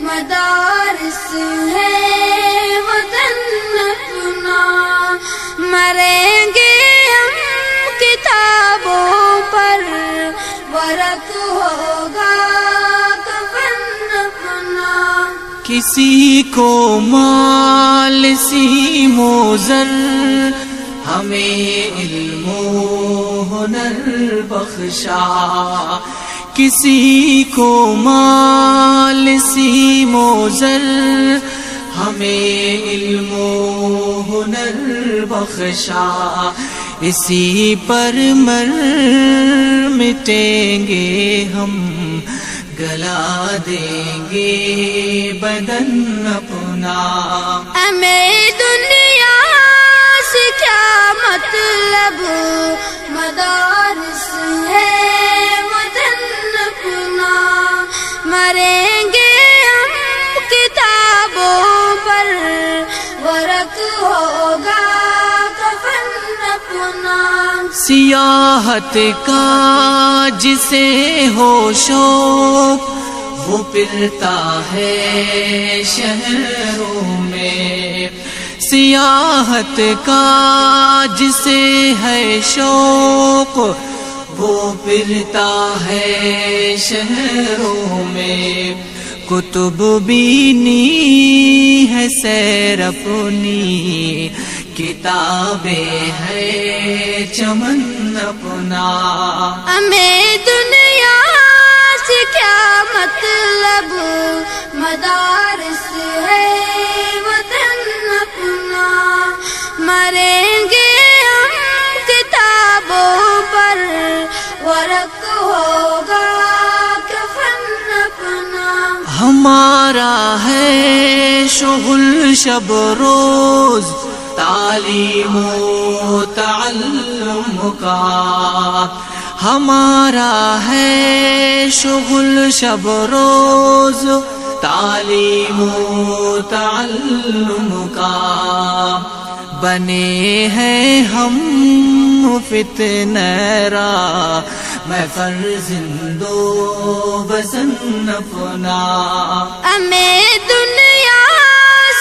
مدارس ہے وطن اپنا، مریں گے ہم کتابوں پر، ورق ہوگا کفن اپنا۔ کسی کو مال سیم و زر، ہمیں علم و ہنر بخشا، کسی کو مال سیم و زر، ہمیں علم و ہنر بخشا، اسی پر مر مٹیں گے ہم، گلا دیں گے بدن اپنا۔ ہمیں دنیا سے کیا مطلب، مدارس ہے وطن اپنا، مریں گے ہم کتابوں پر، ورق ہوگا کفن اپنا۔ سیاحت کا جسے ہو شوق، وہ پھرتا ہے شہروں میں، سیاحت کا جسے ہے شوق، وہ پھرتا ہے شہروں میں، کتب بینی ہے سیر اپنی، کتابیں ہے چمن اپنا۔ ہمیں دنیا سے کیا مطلب، مدارس ہے وطن اپنا، مریں گے ہم کتابوں پر، ورق ہوگا کفن اپنا۔ ہمارا ہے شغل شب روز، تعلیم و تعلم کا، ہمارا ہے شغل شب روز، تعلیم و تعلم کا، بنے ہیں ہم فتنہ را، میں فرزند و بزن اپنا۔ ہمیں دنیا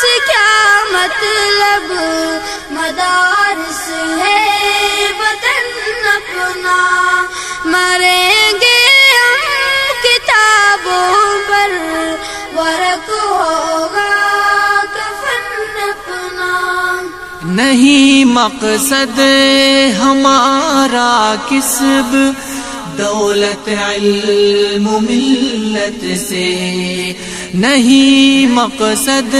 سے کیا مطلب، مدارس ہے وطن اپنا، مریں گے ہم کتابوں پر، ورق ہوگا کفن اپنا۔ نہیں مقصد ہمارا کسب، دولت علم ملت سے، نہیں مقصد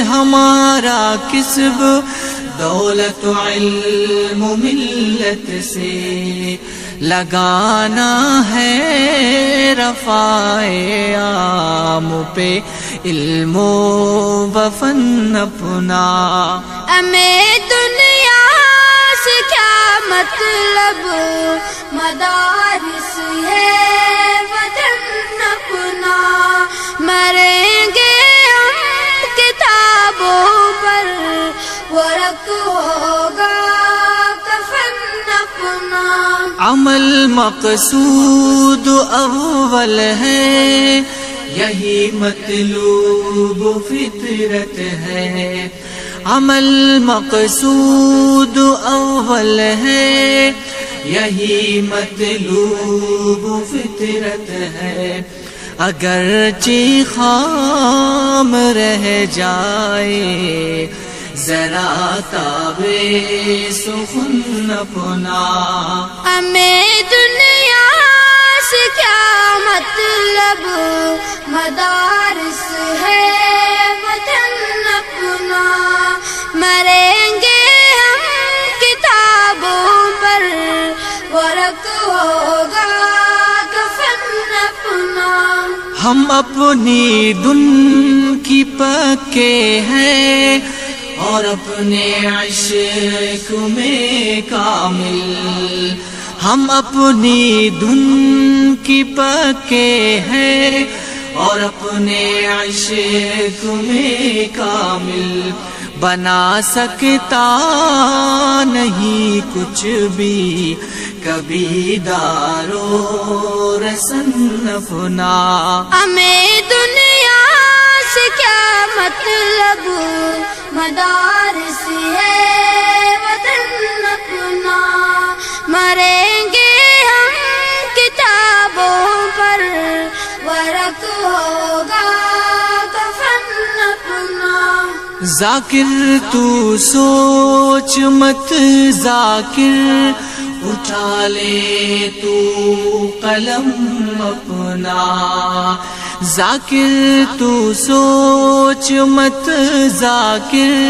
ہمارا کسب، دولت علم ملت سے، لگانا ہے رفع عام پہ علم و فن اپنا۔ ہمیں دنیا سے کیا مطلب، مدارس ہے وطن اپنا، مریں گے ہم کتابوں پر، ورق ہوگا کفن اپنا۔ عمل مقصود اول ہے، یہی مطلوب فطرت ہے، عمل مقصود اول ہے، یہی مطلوب فطرت ہے، اگرچہ خام رہ جائے ذرا تابے سخن اپنا۔ ہمیں دنیا سے کیا مطلب، مدارس ہے وطن اپنا، مریں گے ہم کتابوں پر، ورق ہوگا کفن اپنا۔ ہم اپنی دن کی پکے ہیں، اور اپنے عشق میں کامل، ہم اپنی دھن کی پکے ہیں، اور اپنے عشق میں کامل، بنا سکتا نہیں کچھ بھی کبھی دارو رسن اپنا۔ ہمیں دنیا مطلب مدارس ہے وطن اپنا. مریں گے ہم کتابوں پر ورق ہوگا کفن اپنا. ذاکر تو سوچ مت ذاکر اٹھا لے تو قلم اپنا. ذاکر تو سوچ مت ذاکر